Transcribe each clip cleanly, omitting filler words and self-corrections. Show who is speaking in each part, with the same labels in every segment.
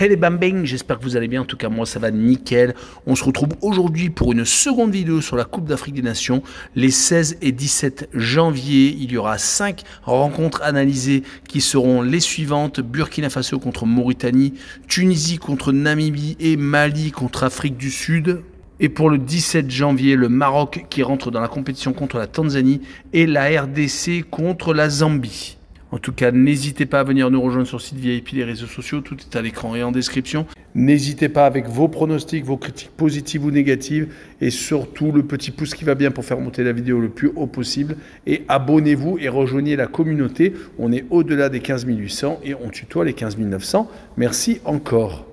Speaker 1: Hey les bambins, j'espère que vous allez bien, en tout cas moi ça va nickel. On se retrouve aujourd'hui pour une seconde vidéo sur la Coupe d'Afrique des Nations. Les 16 et 17 janvier, il y aura 5 rencontres analysées qui seront les suivantes. Burkina Faso contre Mauritanie, Tunisie contre Namibie et Mali contre Afrique du Sud. Et pour le 17 janvier, le Maroc qui rentre dans la compétition contre la Tanzanie et la RDC contre la Zambie. En tout cas, n'hésitez pas à venir nous rejoindre sur le site VIP, les réseaux sociaux, tout est à l'écran et en description. N'hésitez pas avec vos pronostics, vos critiques positives ou négatives et surtout le petit pouce qui va bien pour faire monter la vidéo le plus haut possible. Et abonnez-vous et rejoignez la communauté. On est au-delà des 15 800 et on tutoie les 15 900. Merci encore.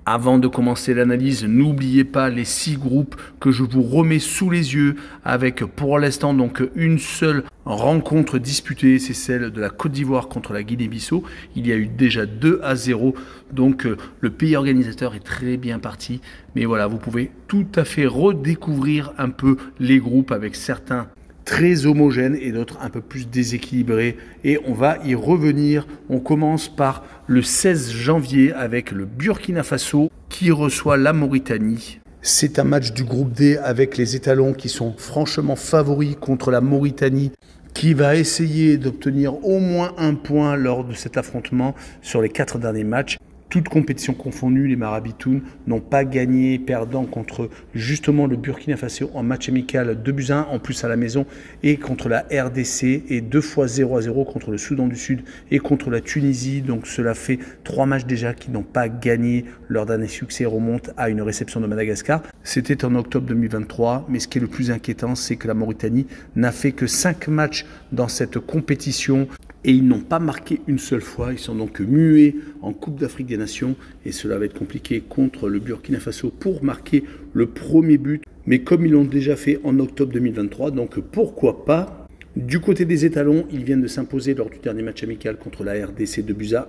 Speaker 1: Avant de commencer l'analyse, n'oubliez pas les 6 groupes que je vous remets sous les yeux avec pour l'instant donc une seule rencontre disputée, c'est celle de la Côte d'Ivoire contre la Guinée-Bissau. Il y a eu déjà 2-0, donc le pays organisateur est très bien parti. Mais voilà, vous pouvez tout à fait redécouvrir un peu les groupes avec certains très homogène et d'autres un peu plus déséquilibrés et on va y revenir. On commence par le 16 janvier avec le Burkina Faso qui reçoit la Mauritanie. C'est un match du groupe D avec les étalons qui sont franchement favoris contre la Mauritanie qui va essayer d'obtenir au moins un point lors de cet affrontement sur les 4 derniers matchs. Toutes compétitions confondues, les Marabitounes n'ont pas gagné, perdant contre justement le Burkina Faso en match amical 2-1 en plus à la maison et contre la RDC et 2 fois 0-0 contre le Soudan du Sud et contre la Tunisie. Donc cela fait 3 matchs déjà qui n'ont pas gagné. Leur dernier succès remonte à une réception de Madagascar. C'était en octobre 2023, mais ce qui est le plus inquiétant, c'est que la Mauritanie n'a fait que 5 matchs dans cette compétition. Et ils n'ont pas marqué une seule fois, ils sont donc muets en Coupe d'Afrique des Nations et cela va être compliqué contre le Burkina Faso pour marquer le premier but. Mais comme ils l'ont déjà fait en octobre 2023, donc pourquoi pas. Du côté des étalons, ils viennent de s'imposer lors du dernier match amical contre la RDC 2-1.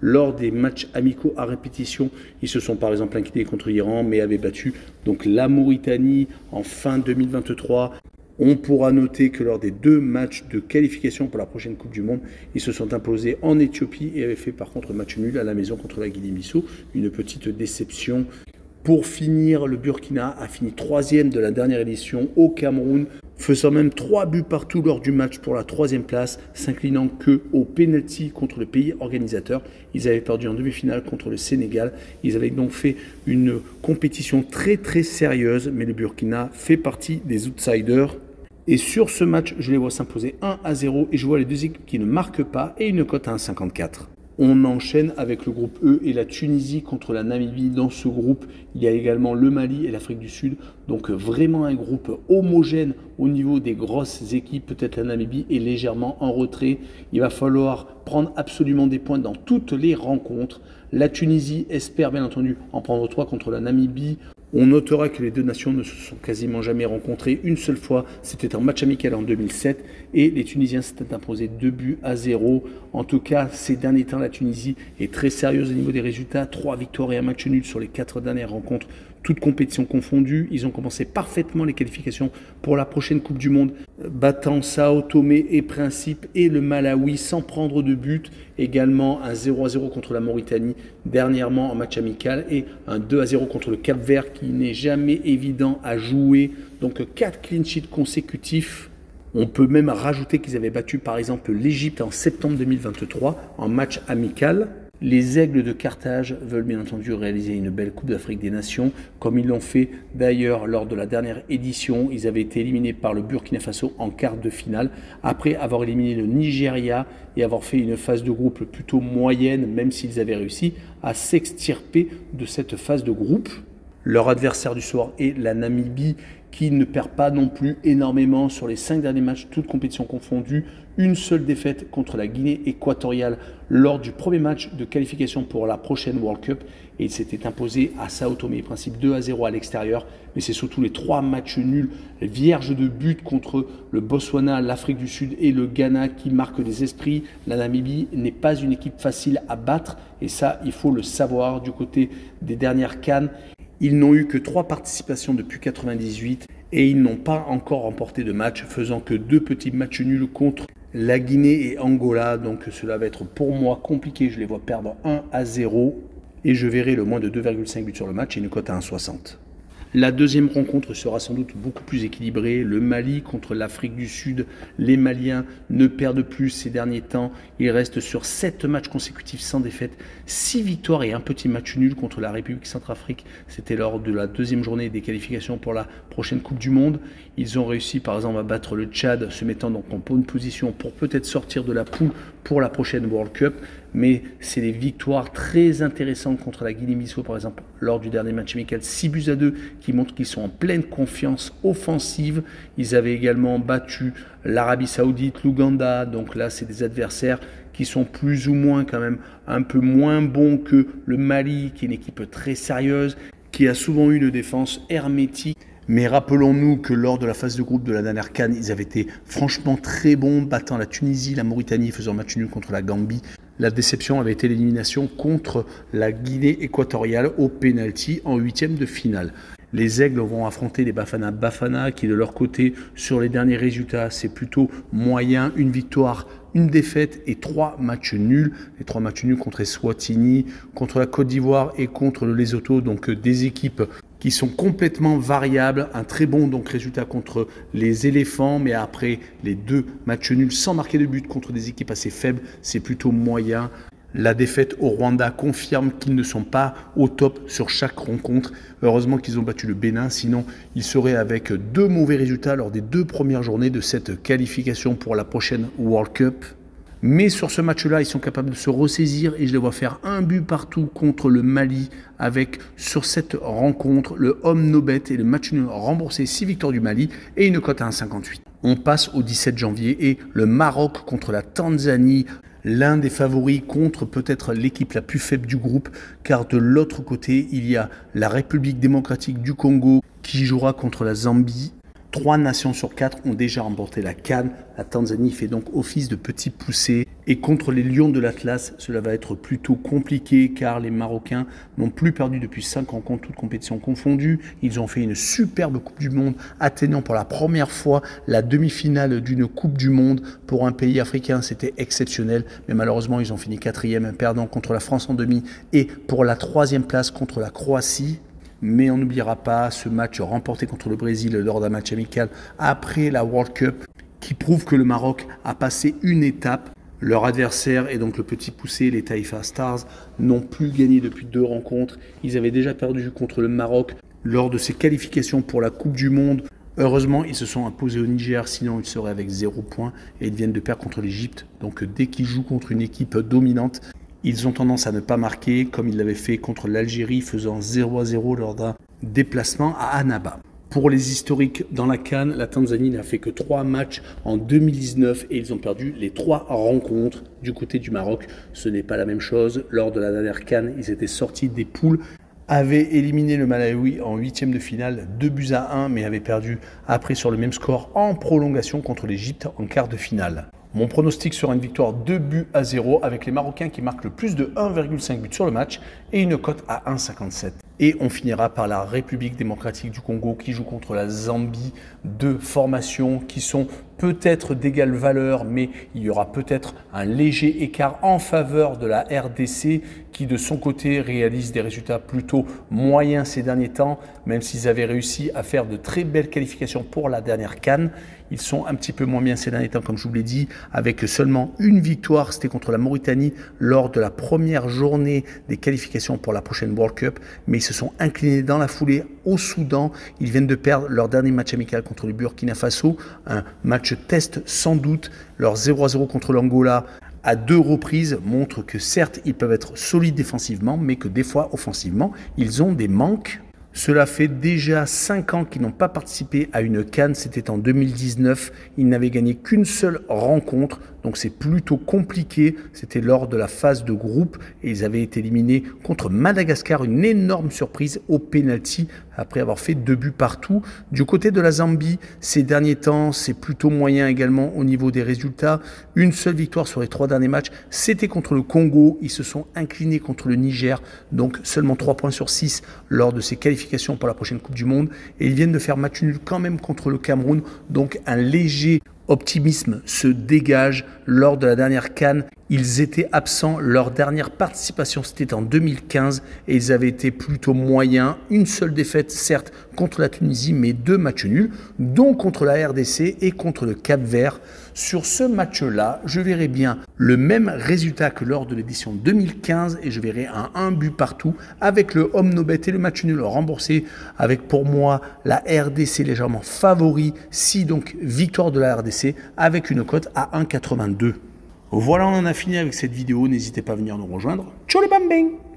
Speaker 1: Lors des matchs amicaux à répétition, ils se sont par exemple inclinés contre l'Iran mais avaient battu donc la Mauritanie en fin 2023. On pourra noter que lors des 2 matchs de qualification pour la prochaine Coupe du Monde, ils se sont imposés en Éthiopie et avaient fait par contre match nul à la maison contre la Guinée-Bissau. Une petite déception. Pour finir, le Burkina a fini 3e de la dernière édition au Cameroun, faisant même 3 buts partout lors du match pour la 3e place, s'inclinant que au penalty contre le pays organisateur. Ils avaient perdu en demi-finale contre le Sénégal. Ils avaient donc fait une compétition très sérieuse, mais le Burkina fait partie des outsiders. Et sur ce match, je les vois s'imposer 1-0 et je vois les 2 équipes qui ne marquent pas et une cote à 1,54. On enchaîne avec le groupe E et la Tunisie contre la Namibie. Dans ce groupe, il y a également le Mali et l'Afrique du Sud. Donc vraiment un groupe homogène au niveau des grosses équipes. Peut-être la Namibie est légèrement en retrait. Il va falloir prendre absolument des points dans toutes les rencontres. La Tunisie espère bien entendu en prendre 3 contre la Namibie. On notera que les 2 nations ne se sont quasiment jamais rencontrées une seule fois. C'était un match amical en 2007 et les Tunisiens s'étaient imposés 2-0. En tout cas, ces derniers temps, la Tunisie est très sérieuse au niveau des résultats. 3 victoires et un match nul sur les 4 dernières rencontres, toutes compétitions confondues. Ils ont commencé parfaitement les qualifications pour la prochaine Coupe du Monde, battant Sao Tomé et Principe et le Malawi sans prendre de but. Également un 0-0 contre la Mauritanie dernièrement en match amical et un 2-0 contre le Cap-Vert qui n'est jamais évident à jouer. Donc 4 clean sheets consécutifs. On peut même rajouter qu'ils avaient battu par exemple l'Égypte en septembre 2023 en match amical. Les Aigles de Carthage veulent bien entendu réaliser une belle Coupe d'Afrique des Nations, comme ils l'ont fait d'ailleurs lors de la dernière édition. Ils avaient été éliminés par le Burkina Faso en quart de finale, après avoir éliminé le Nigeria et avoir fait une phase de groupe plutôt moyenne, même s'ils avaient réussi à s'extirper de cette phase de groupe. Leur adversaire du soir est la Namibie, qui ne perd pas non plus énormément sur les 5 derniers matchs, toutes compétitions confondues. Une seule défaite contre la Guinée équatoriale lors du premier match de qualification pour la prochaine World Cup. Et il s'était imposé à Sao Tomé et Principe 2-0 à l'extérieur. Mais c'est surtout les 3 matchs nuls vierges de but contre le Botswana, l'Afrique du Sud et le Ghana qui marquent des esprits. La Namibie n'est pas une équipe facile à battre. Et ça, il faut le savoir du côté des dernières CAN. Ils n'ont eu que 3 participations depuis 1998 et ils n'ont pas encore remporté de match, faisant que 2 petits matchs nuls contre la Guinée et Angola. Donc cela va être pour moi compliqué, je les vois perdre 1-0. et je verrai le moins de 2,5 buts sur le match et une cote à 1,60. La deuxième rencontre sera sans doute beaucoup plus équilibrée. Le Mali contre l'Afrique du Sud. Les Maliens ne perdent plus ces derniers temps. Ils restent sur 7 matchs consécutifs sans défaite, 6 victoires et un petit match nul contre la République Centrafrique. C'était lors de la deuxième journée des qualifications pour la prochaine Coupe du Monde. Ils ont réussi par exemple à battre le Tchad, se mettant donc en bonne position pour peut-être sortir de la poule pour la prochaine World Cup. Mais c'est des victoires très intéressantes contre la Guinée-Bissau, par exemple, lors du dernier match amical, 6-2, qui montrent qu'ils sont en pleine confiance offensive. Ils avaient également battu l'Arabie Saoudite, l'Ouganda, donc là, c'est des adversaires qui sont plus ou moins quand même un peu moins bons que le Mali, qui est une équipe très sérieuse, qui a souvent eu une défense hermétique. Mais rappelons-nous que lors de la phase de groupe de la dernière CAN, ils avaient été franchement très bons, battant la Tunisie, la Mauritanie, faisant match nul contre la Gambie. La déception avait été l'élimination contre la Guinée équatoriale au pénalty en 8e de finale. Les Aigles vont affronter les Bafana Bafana qui de leur côté, sur les derniers résultats, c'est plutôt moyen, une victoire, une défaite et 3 matchs nuls. Les 3 matchs nuls contre Eswatini, contre la Côte d'Ivoire et contre le Lesotho, donc des équipes qui sont complètement variables. Un très bon donc résultat contre les éléphants, mais après les 2 matchs nuls sans marquer de but contre des équipes assez faibles, c'est plutôt moyen. La défaite au Rwanda confirme qu'ils ne sont pas au top sur chaque rencontre. Heureusement qu'ils ont battu le Bénin, sinon ils seraient avec 2 mauvais résultats lors des 2 premières journées de cette qualification pour la prochaine World Cup. Mais sur ce match-là, ils sont capables de se ressaisir et je les vois faire un but partout contre le Mali avec, sur cette rencontre, le homme no bet et le match nul remboursé, 6 victoires du Mali et une cote à 1,58. On passe au 17 janvier et le Maroc contre la Tanzanie. L'un des favoris contre peut-être l'équipe la plus faible du groupe, car de l'autre côté, il y a la République démocratique du Congo qui jouera contre la Zambie. 3 nations sur 4 ont déjà remporté la CAN. La Tanzanie fait donc office de petit poussé. Et contre les Lions de l'Atlas, cela va être plutôt compliqué car les Marocains n'ont plus perdu depuis 5 rencontres, toutes compétitions confondues. Ils ont fait une superbe Coupe du Monde, atteignant pour la première fois la demi-finale d'une Coupe du Monde. Pour un pays africain, c'était exceptionnel. Mais malheureusement, ils ont fini 4e, perdant contre la France en demi et pour la 3e place contre la Croatie. Mais on n'oubliera pas ce match remporté contre le Brésil lors d'un match amical après la World Cup qui prouve que le Maroc a passé une étape. Leur adversaire et donc le petit poussé, les Taifa Stars, n'ont plus gagné depuis 2 rencontres. Ils avaient déjà perdu contre le Maroc lors de ses qualifications pour la Coupe du Monde. Heureusement, ils se sont imposés au Niger, sinon ils seraient avec 0 points et ils viennent de perdre contre l'Égypte. Donc dès qu'ils jouent contre une équipe dominante, ils ont tendance à ne pas marquer, comme ils l'avaient fait contre l'Algérie, faisant 0-0 lors d'un déplacement à Annaba. Pour les historiques dans la CAN, la Tanzanie n'a fait que 3 matchs en 2019 et ils ont perdu les 3 rencontres. Du côté du Maroc, ce n'est pas la même chose. Lors de la dernière CAN, ils étaient sortis des poules, avaient éliminé le Malawi en 8e de finale, 2-1, mais avaient perdu après sur le même score en prolongation contre l'Égypte en quart de finale. Mon pronostic sera une victoire 2-0 avec les Marocains qui marquent le plus de 1,5 but sur le match et une cote à 1,57. Et on finira par la République démocratique du Congo qui joue contre la Zambie. 2 formations qui sont peut-être d'égale valeur, mais il y aura peut-être un léger écart en faveur de la RDC qui de son côté réalise des résultats plutôt moyens ces derniers temps, même s'ils avaient réussi à faire de très belles qualifications pour la dernière CAN. Ils sont un petit peu moins bien ces derniers temps, comme je vous l'ai dit, avec seulement une victoire, c'était contre la Mauritanie lors de la première journée des qualifications pour la prochaine World Cup, mais ils se sont inclinés dans la foulée au Soudan. Ils viennent de perdre leur dernier match amical contre le Burkina Faso, un match test sans doute. Leur 0-0 contre l'Angola à 2 reprises montre que certes, ils peuvent être solides défensivement, mais que des fois, offensivement, ils ont des manques. Cela fait déjà 5 ans qu'ils n'ont pas participé à une CAN, c'était en 2019. Ils n'avaient gagné qu'une seule rencontre, donc c'est plutôt compliqué. C'était lors de la phase de groupe et ils avaient été éliminés contre Madagascar, une énorme surprise au pénalty après avoir fait 2 buts partout. Du côté de la Zambie, ces derniers temps, c'est plutôt moyen également au niveau des résultats. Une seule victoire sur les 3 derniers matchs, c'était contre le Congo. Ils se sont inclinés contre le Niger, donc seulement 3 points sur 6 lors de ces qualifications pour la prochaine Coupe du Monde. Et ils viennent de faire match nul quand même contre le Cameroun, donc un léger optimisme se dégage lors de la dernière CAN Ils étaient absents, leur dernière participation c'était en 2015 et ils avaient été plutôt moyens. Une seule défaite certes contre la Tunisie mais 2 matchs nuls, dont contre la RDC et contre le Cap-Vert. Sur ce match-là, je verrai bien le même résultat que lors de l'édition 2015 et je verrai un but partout avec le home no bet et le match nul remboursé avec pour moi la RDC légèrement favori, si donc victoire de la RDC avec une cote à 1,82. Voilà, on en a fini avec cette vidéo. N'hésitez pas à venir nous rejoindre. Ciao les bambins!